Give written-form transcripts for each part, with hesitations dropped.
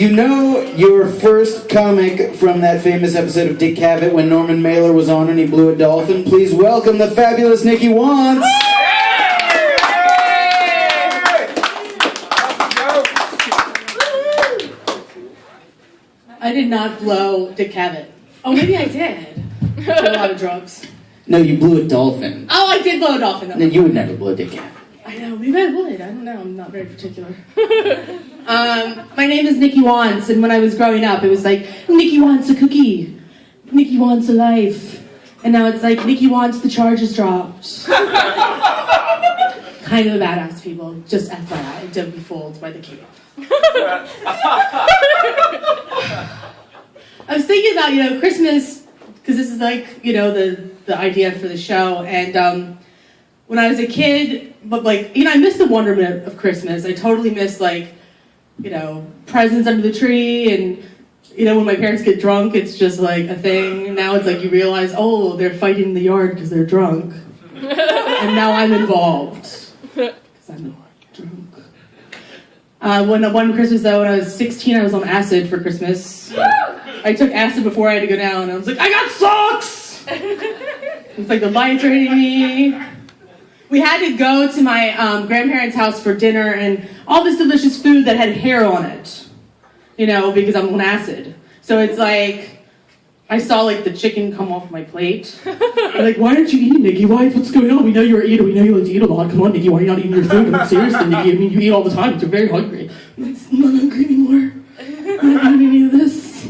You know your first comic from that famous episode of Dick Cavett when Norman Mailer was on and he blew a dolphin. Please welcome the fabulous Nikki Wantz. I did not blow Dick Cavett. Oh, maybe I did. Did a lot of drugs. No, you blew a dolphin. Oh, I did blow a dolphin, though. No, you would never blow Dick Cavett. I know, maybe I would. I don't know. I'm not very particular. My name is Nikki Wantz, and when I was growing up, it was like, Nikki wants a cookie. Nikki wants a life. And now it's like, Nikki wants the charges dropped. Kind of a badass, people. Just FYI, don't be fooled by the cape. I was thinking about, Christmas, because this is like, the idea for the show, and when I was a kid, but I miss the wonderment of Christmas. I totally miss presents under the tree, and when my parents get drunk, it's just like a thing. Now it's like you realize, oh, they're fighting in the yard because they're drunk, and now I'm involved because I'm drunk. One Christmas though, when I was 16, I was on acid for Christmas. I took acid before I had to go down, and I was like, I got socks! It's like the lights are hitting me. We had to go to my grandparents' house for dinner, and all this delicious food that had hair on it, because I'm on acid. So it's like, I saw the chicken come off my plate. I'm like, why aren't you eating, Nikki? What's going on? We know you're a eater. We know you like to eat a lot. Come on, Nikki, why are you not eating your food? I'm seriously, Nikki. I mean, you eat all the time. You're very hungry. I'm not hungry anymore. I'm not eating any of this.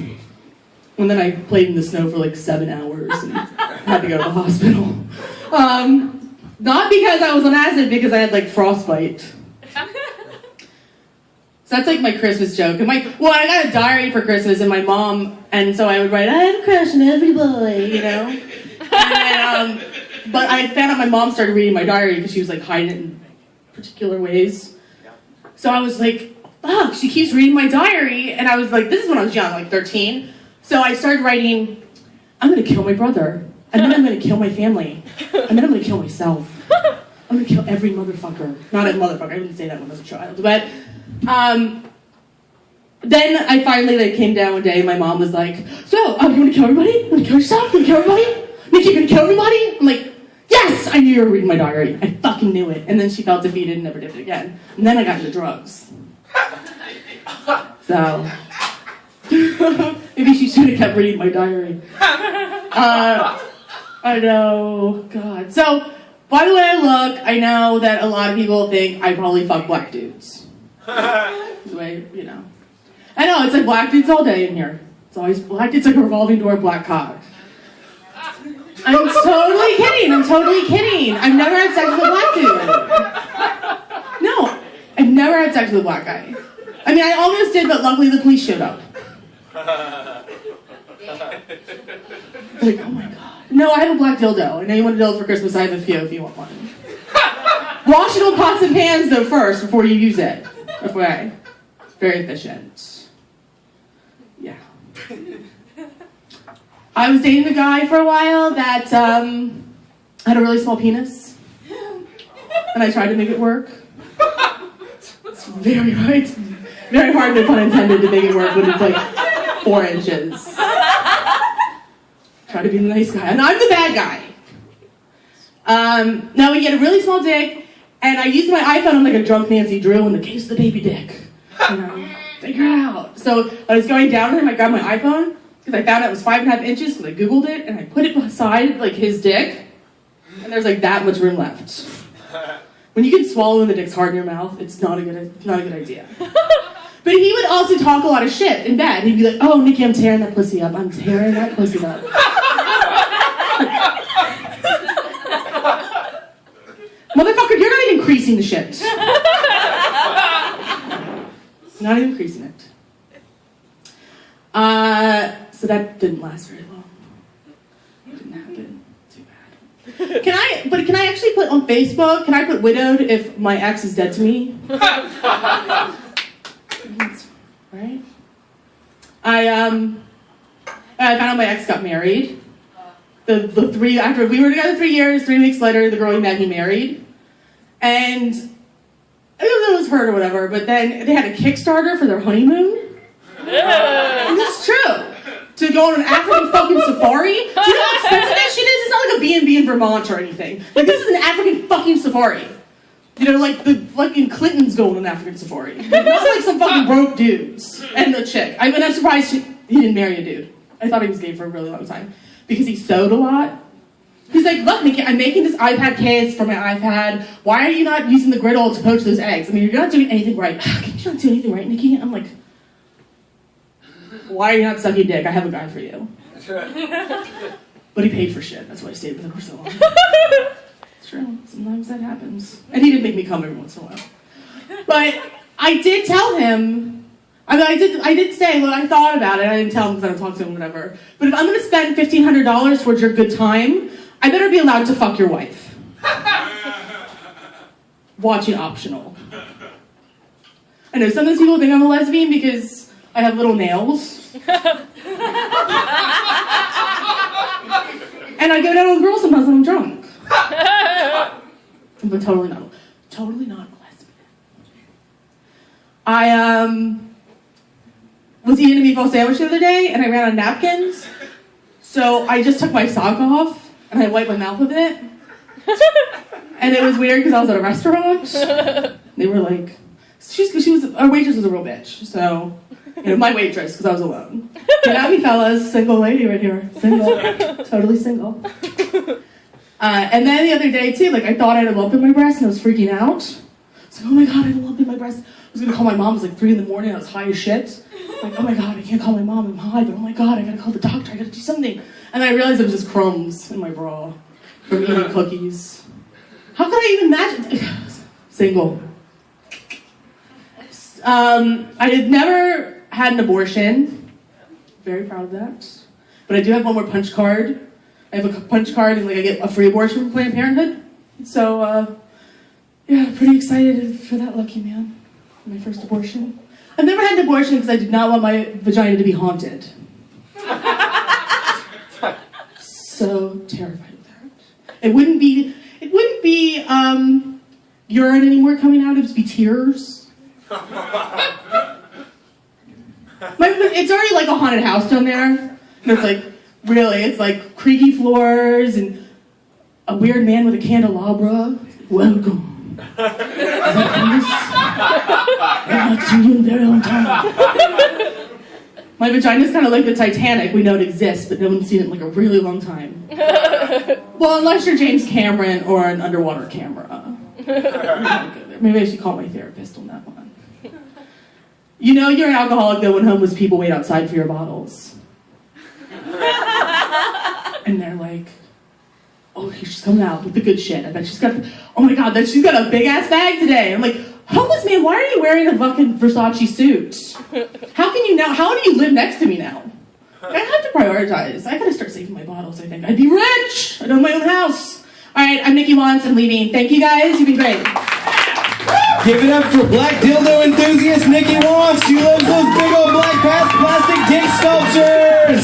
And then I played in the snow for 7 hours and had to go to the hospital. Not because I was on acid, because I had frostbite. So that's my Christmas joke. And I got a diary for Christmas, and my mom, and so I would write, I have a crush on every boy, And then, but I found out my mom started reading my diary because she was hiding it in particular ways. So I was like, fuck, she keeps reading my diary, and I was like, this is when I was young, 13. So I started writing, I'm gonna kill my brother, and then I'm gonna kill my family, and then I'm gonna kill myself. I'm gonna kill every motherfucker. Not a motherfucker, I didn't say that when I was a child, but then I finally came down one day, and my mom was like, so, you wanna kill everybody? You wanna kill yourself? You wanna kill everybody? Nikki, you gonna kill everybody? I'm like, yes! I knew you were reading my diary. I fucking knew it. And then she felt defeated and never did it again. And then I got into drugs. So... maybe she should have kept reading my diary. I know, God. So, by the way I look, I know that a lot of people think I probably fuck black dudes. The way, I know, it's black dudes all day in here. It's always black. It's a revolving door of black cock. I'm totally kidding. I've never had sex with a black dude. No, I've never had sex with a black guy. I mean, I almost did, but luckily the police showed up. Oh my god. No, I have a black dildo. I know you want a dildo for Christmas. I have a few if you want one. Wash it on pots and pans though first before you use it. Okay. Very efficient. Yeah. I was dating a guy for a while that had a really small penis. And I tried to make it work. It's very hard. Very hard, no pun intended, to make it work when it's 4 inches. Try to be the nice guy. And I'm the bad guy. No, he had a really small dick, and I used my iPhone on a drunk Nancy Drew in the case of the baby dick. Figure it out. So I was going down to him, I grabbed my iPhone, because I found out it was 5.5 inches, because I Googled it, and I put it beside his dick, and there's that much room left. When you can swallow and the dick's hard in your mouth, it's not a good idea. But he would also talk a lot of shit in bed. He'd be like, oh, Nikki, I'm tearing that pussy up. I'm tearing that pussy up. Motherfucker, you're not even increasing the shit. Not even increasing it. So that didn't last very long. It didn't happen. Too bad. Can I actually put on Facebook, can I put widowed if my ex is dead to me? Right? I found out my ex got married. After we were together 3 years, 3 weeks later, the girl he met, he married. And I don't know if it was hurt or whatever, but then they had a Kickstarter for their honeymoon. And this is true. To go on an African fucking safari? Do you know how expensive that shit is? It's not like a B&B in Vermont or anything. Like, this is an African fucking safari. You know, like the fucking Clintons go on an African safari. Not like some fucking broke dudes. And the chick. I mean, I'm surprised he didn't marry a dude. I thought he was gay for a really long time. Because he sewed a lot. He's like, look, Nikki, I'm making this iPad case for my iPad. Why are you not using the griddle to poach those eggs? I mean, you're not doing anything right. Can you not do anything right, Nikki? I'm like, why are you not sucking dick? I have a guy for you. But he paid for shit. That's why I stayed with him for so long. It's true. Sometimes that happens. And he did make me come every once in a while. But I did tell him, I did say, well, I thought about it. I didn't tell him because I don't talk to him, whatever. But if I'm going to spend $1,500 towards your good time, I better be allowed to fuck your wife. Watching optional. I know sometimes people think I'm a lesbian because I have little nails. And I go down on girls sometimes when I'm drunk. But totally not a lesbian. I was eating a meatball sandwich the other day and I ran out of napkins. So I just took my sock off and I wiped my mouth with it. And it was weird because I was at a restaurant. They wshe was, our waitress was a real bitch. So, you know, my waitress, because I was alone. Get at me, fellas. Single lady right here. Single. Totally single. And then the other day, too, like, I thought I had a lump in my breast, and I was freaking out. I was like, oh my God, I had a lump in my breast. I was going to call my mom. It was like 3 a.m. I was high as shit. Like, oh my God, I can't call my mom. I'm high, but oh my God, I got to call the doctor. I got to do something. And I realized it was just crumbs in my bra from eating cookies. How could I even imagine? Single. I had never had an abortion. Very proud of that. But I do have one more punch card. I have a punch card and like I get a free abortion from Planned Parenthood. So, yeah, pretty excited for that lucky man. My first abortion. I've never had an abortion because I did not want my vagina to be haunted. So terrified of that. It wouldn't be urine anymore coming out, it would just be tears. It's already like a haunted house down there. And it's like, really, it's like creaky floors and a weird man with a candelabra. Welcome. I've not seen you in a very long time. My vagina's kind of like the Titanic. We know it exists, but no one's seen it in like a really long time. Well, unless you're James Cameron or an underwater camera. Maybe I should call my therapist on that one. You know you're an alcoholic though when homeless people wait outside for your bottles. And they're like, oh, she's coming out with the good shit. I bet she's got, oh my God, she's got a big ass bag today. I'm like, homeless man, why are you wearing a fucking Versace suit? How do you live next to me now? I have to prioritize. I gotta start saving my bottles, I think. I'd be rich. I'd own my own house. All right, I'm Nikki Wantz. I'm leaving. Thank you guys. You've been great. Give it up for black dildo enthusiast Nikki Wantz. She loves those big old black plastic dick sculptures.